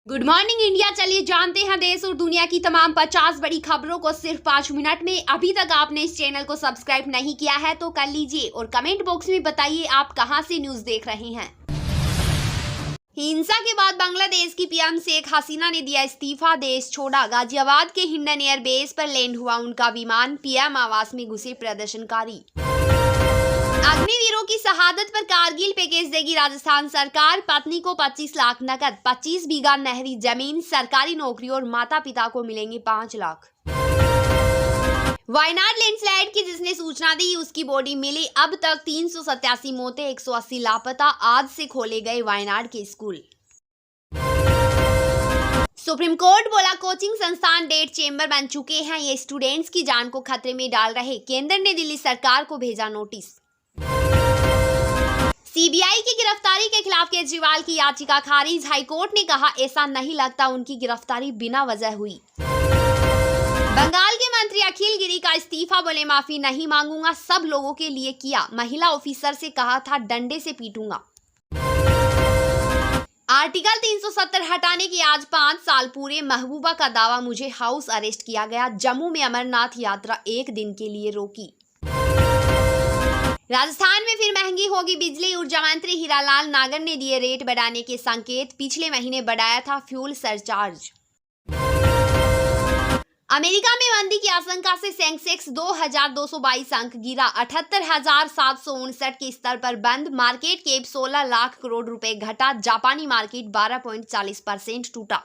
Good morning India. चलिए जानते हैं देश और दुनिया की तमाम 50 बड़ी खबरों को सिर्फ 5 मिनट में। अभी तक आपने इस चैनल को सब्सक्राइब नहीं किया है तो कर लीजिए और कमेंट बॉक्स में बताइए आप कहां से न्यूज देख रहे हैं। हिंसा के बाद बांग्लादेश की पीएम शेख हसीना ने दिया इस्तीफा, देश छोड़ा। गाजियाबाद के हिंडन एयरबेस पर लैंड हुआ उनका विमान, पीएम आवास में घुसे प्रदर्शनकारी। अग्निवीरों की शहादत पर कारगिल पैकेज देगी राजस्थान सरकार, पत्नी को 25 लाख नकद, 25 बीघा नहरी जमीन, सरकारी नौकरी और माता पिता को मिलेंगे 5 लाख। वायनाड लैंडस्लाइड की जिसने सूचना दी उसकी बॉडी मिली, अब तक 387 मौतें, 180 लापता। आज से खोले गए वायनाड के स्कूल। सुप्रीम कोर्ट बोला कोचिंग संस्थान डेट चेंबर बन चुके हैं, ये स्टूडेंट्स की जान को खतरे में डाल रहे। केंद्र ने दिल्ली सरकार को भेजा नोटिस। सीबीआई की गिरफ्तारी के खिलाफ केजरीवाल की याचिका खारिज, हाईकोर्ट ने कहा ऐसा नहीं लगता उनकी गिरफ्तारी बिना वजह हुई। बंगाल के मंत्री अखिल गिरी का इस्तीफा, बोले माफी नहीं मांगूंगा, सब लोगों के लिए किया, महिला ऑफिसर से कहा था डंडे से पीटूंगा। आर्टिकल 370 हटाने की आज 5 साल पूरे, महबूबा का दावा, मुझे हाउस अरेस्ट किया गया, जम्मू में अमरनाथ यात्रा 1 दिन के लिए रोकी। राजस्थान में फिर महंगी होगी बिजली, ऊर्जा मंत्री हीरालाल नागर ने दिए रेट बढ़ाने के संकेत, पिछले महीने बढ़ाया था फ्यूल सरचार्ज। अमेरिका में मंदी की आशंका से सेंसेक्स 2222 अंक गिरा, 78,759 के स्तर पर बंद, मार्केट कैप 16 लाख करोड़ रुपए घटा, जापानी मार्केट 12.40% टूटा।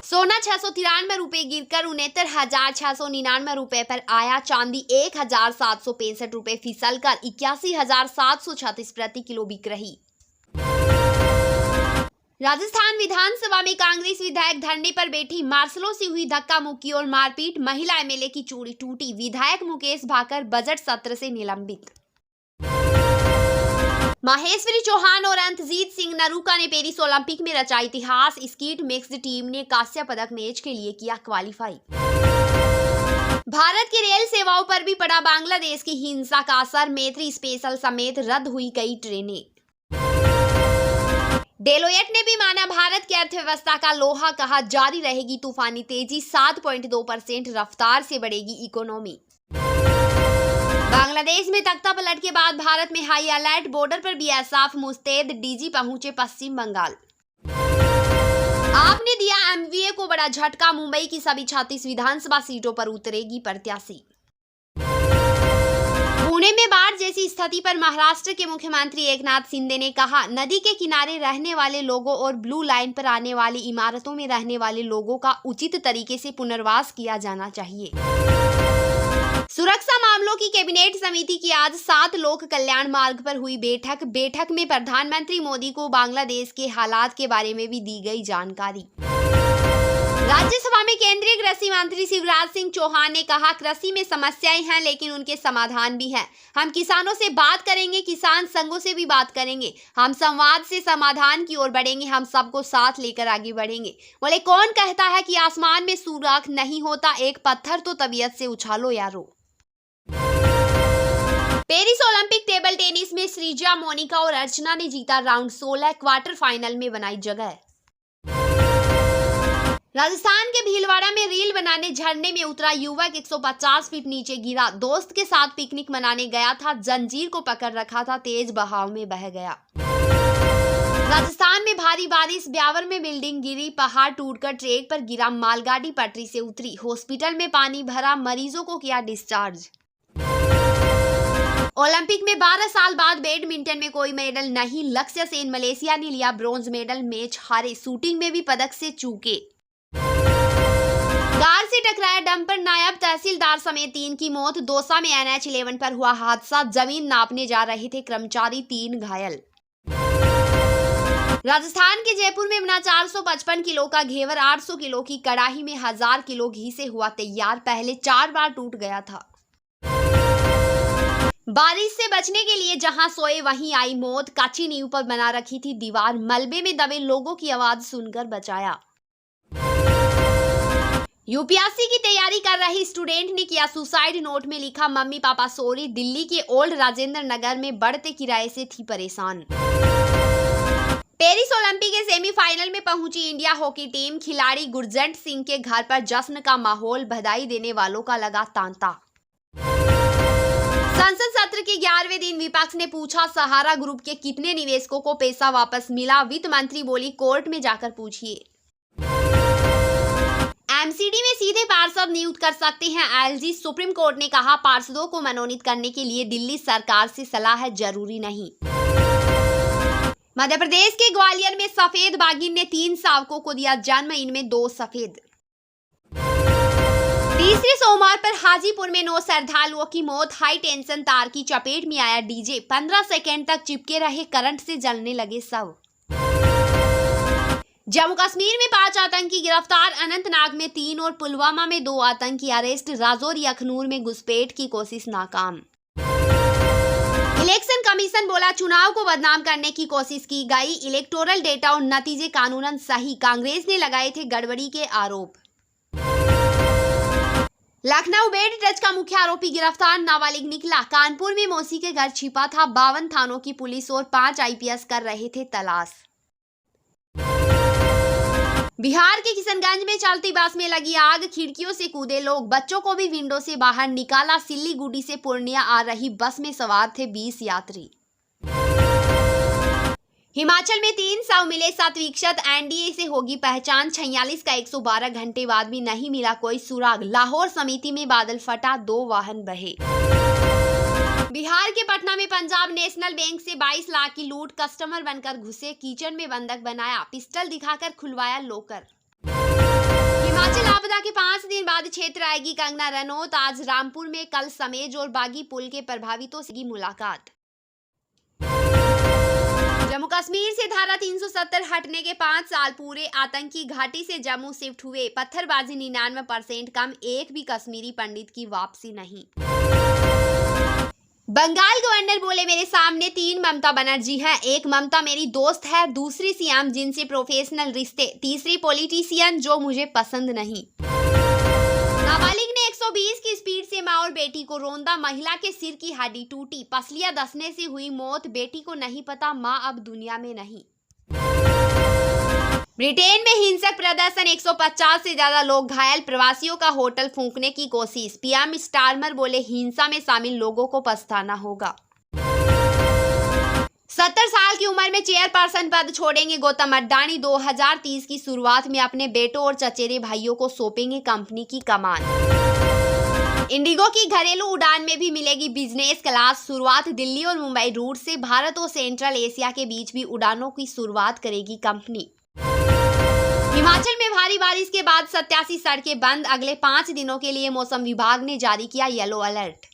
सोना 693 रुपए गिरकर 69,699 रुपए पर आया, चांदी 1,765 रुपए फिसल कर 81,736 प्रति किलो बिक रही। राजस्थान विधानसभा में कांग्रेस विधायक धरने पर बैठी, मार्शलों से हुई धक्का मुक्की और मारपीट, महिला एमएलए की चूड़ी टूटी, विधायक मुकेश भाकर बजट सत्र से निलंबित। महेश्वरी चौहान और अंतजीत सिंह नरूका ने पेरिस ओलंपिक में रचा इतिहास, स्कीट मिक्स्ड टीम ने कांस्य पदक मैच के लिए किया क्वालिफाई। भारत की रेल सेवाओं पर भी पड़ा बांग्लादेश की हिंसा का असर, मैत्री स्पेशल समेत रद्द हुई कई ट्रेनें। डेलोइट ने भी माना भारत की अर्थव्यवस्था का लोहा, कहा जारी रहेगी तूफानी तेजी, 7.2% रफ्तार से बढ़ेगी इकोनॉमी। बांग्लादेश में तख्ता पलट के बाद भारत में हाई अलर्ट, बॉर्डर पर बीएसएफ मुस्तैद, डीजी पहुंचे पश्चिम बंगाल। आपने दिया एमवीए को बड़ा झटका, मुंबई की सभी 36 विधानसभा सीटों पर उतरेगी प्रत्याशी। पुणे में बाढ़ जैसी स्थिति पर महाराष्ट्र के मुख्यमंत्री एकनाथ शिंदे ने कहा, नदी के किनारे रहने वाले लोगों और ब्लू लाइन पर आने वाली इमारतों में रहने वाले लोगों का उचित तरीके से पुनर्वास किया जाना चाहिए। सुरक्षा मामलों की कैबिनेट समिति की आज 7 लोक कल्याण मार्ग पर हुई बैठक में प्रधानमंत्री मोदी को बांग्लादेश के हालात के बारे में भी दी गई जानकारी। राज्यसभा में केंद्रीय कृषि मंत्री शिवराज सिंह चौहान ने कहा, कृषि में समस्याएं हैं लेकिन उनके समाधान भी हैं। हम किसानों से बात करेंगे, किसान संघों से भी बात करेंगे, हम संवाद से समाधान की ओर बढ़ेंगे, हम सबको साथ लेकर आगे बढ़ेंगे। बोले कौन कहता है कि आसमान में सुराख नहीं होता, एक पत्थर तो तबीयत से उछालो यारो। पेरिस ओलंपिक टेबल टेनिस में श्रीजा, मोनिका और अर्चना ने जीता राउंड 16, क्वार्टर फाइनल में बनाई जगह। राजस्थान के भीलवाड़ा में रील बनाने झरने में उतरा युवक, 150 फीट नीचे गिरा, दोस्त के साथ पिकनिक मनाने गया था, जंजीर को पकड़ रखा था, तेज बहाव में बह गया। राजस्थान में भारी बारिश, ब्यावर में बिल्डिंग गिरी, पहाड़ टूटकर ट्रैक पर गिरा, मालगाड़ी पटरी से उतरी, हॉस्पिटल में पानी भरा, मरीजों को किया डिस्चार्ज। ओलंपिक में 12 साल बाद बैडमिंटन में कोई मेडल नहीं, लक्ष्य सेन मलेशिया ने लिया ब्रॉन्ज मेडल, मैच हारे, शूटिंग में भी पदक से चूके। कार से टकराया डंपर, नायब तहसीलदार समेत 3 की मौत, दौसा में NH11 पर हुआ हादसा, जमीन नापने जा रहे थे कर्मचारी, 3 घायल। राजस्थान के जयपुर में बना 455 किलो का घेवर, 800 किलो की कड़ाही में 1000 किलो घी से हुआ तैयार, पहले 4 बार टूट गया था। बारिश से बचने के लिए जहां सोए वहीं आई मौत, कच्ची नींव पर बना रखी थी दीवार, मलबे में दबे लोगों की आवाज सुनकर बचाया। यूपीएससी की तैयारी कर रही स्टूडेंट ने किया सुसाइड, नोट में लिखा मम्मी पापा सॉरी, दिल्ली के ओल्ड राजेंद्र नगर में बढ़ते किराए से थी परेशान। पेरिस ओलंपिक के सेमीफाइनल में पहुंची इंडिया हॉकी टीम। खिलाड़ी गुरजंट सिंह के घर पर जश्न का माहौल, बधाई देने वालों का लगा तांता। संसद सत्र के 11वें दिन विपक्ष ने पूछा, सहारा ग्रुप के कितने निवेशकों को पैसा वापस मिला? वित्त मंत्री बोली, कोर्ट में जाकर पूछिए। एमसीडी में सीधे पार्षद नियुक्त कर सकते हैं एलजी। सुप्रीम कोर्ट ने कहा, पार्षदों को मनोनीत करने के लिए दिल्ली सरकार से सलाह जरूरी नहीं। मध्य प्रदेश के ग्वालियर में सफेद बाघिन ने 3 शावकों को दिया जन्म, इनमें 2 सफेद। तीसरे सोमवार पर हाजीपुर में 9 श्रद्धालुओं की मौत। हाई टेंशन तार की चपेट में आया डीजे, 15 सेकेंड तक चिपके रहे, करंट से जलने लगे शव। जम्मू कश्मीर में 5 आतंकी गिरफ्तार, अनंतनाग में 3 और पुलवामा में 2 आतंकी अरेस्ट। राजौरी अखनूर में घुसपैठ की कोशिश नाकाम। इलेक्शन कमीशन बोला, चुनाव को बदनाम करने की कोशिश की गई, इलेक्टोरल डेटा और नतीजे कानूनन सही। कांग्रेस ने लगाए थे गड़बड़ी के आरोप। लखनऊ बेड टच का मुख्य आरोपी गिरफ्तार, नाबालिग निकला। कानपुर में मौसी के घर छिपा था। 52 थानों की पुलिस और 5 आईपीएस कर रहे थे तलाश। बिहार के किशनगंज में चलती बस में लगी आग, खिड़कियों से कूदे लोग, बच्चों को भी विंडो से बाहर निकाला। सिल्लीगुड़ी से पूर्णिया आ रही बस में सवार थे 20 यात्री। हिमाचल में 3 शव मिले, 7 विक्षत। एनडीए से होगी पहचान। 46 का 112 घंटे बाद भी नहीं मिला कोई सुराग। लाहौर समिति में बादल फटा, 2 वाहन बहे। बिहार के पटना में पंजाब नेशनल बैंक से 22 लाख की लूट, कस्टमर बनकर घुसे, किचन में बंधक बनाया, पिस्टल दिखाकर खुलवाया लॉकर। हिमाचल आपदा के 5 दिन बाद क्षेत्र आएगी कंगना रनौत। आज रामपुर में, कल समेज और बागी पुल के प्रभावितों से मुलाकात। जम्मू कश्मीर से धारा 370 हटने के 5 साल पूरे, आतंकी घाटी से जम्मू शिफ्ट हुए। पत्थरबाजी 99% कम, एक भी कश्मीरी पंडित की वापसी नहीं। बंगाल गवर्नर बोले, मेरे सामने 3 ममता बनर्जी हैं। एक ममता मेरी दोस्त है, दूसरी सीएम जिनसे प्रोफेशनल रिश्ते, तीसरी पॉलिटिशियन जो मुझे पसंद नहीं। नाबालिग ने 120 की स्पीड से मां और बेटी को रौंदा, महिला के सिर की हड्डी टूटी, पसलियां दसने से हुई मौत। बेटी को नहीं पता मां अब दुनिया में नहीं। ब्रिटेन में हिंसक प्रदर्शन, 150 से ज्यादा लोग घायल, प्रवासियों का होटल फूंकने की कोशिश। पीएम स्टारमर बोले, हिंसा में शामिल लोगों को पछताना होगा। 70 साल की उम्र में चेयरपर्सन पद छोड़ेंगे गौतम अड्डाणी। 2030 की शुरुआत में अपने बेटों और चचेरे भाइयों को सौंपेंगे कंपनी की कमान। इंडिगो की घरेलू उड़ान में भी मिलेगी बिजनेस क्लास। शुरुआत दिल्ली और मुंबई रूट से, भारत और सेंट्रल एशिया के बीच भी उड़ानों की शुरुआत करेगी कंपनी। हिमाचल में भारी बारिश के बाद 87 सड़कें बंद, अगले 5 दिनों के लिए मौसम विभाग ने जारी किया येलो अलर्ट।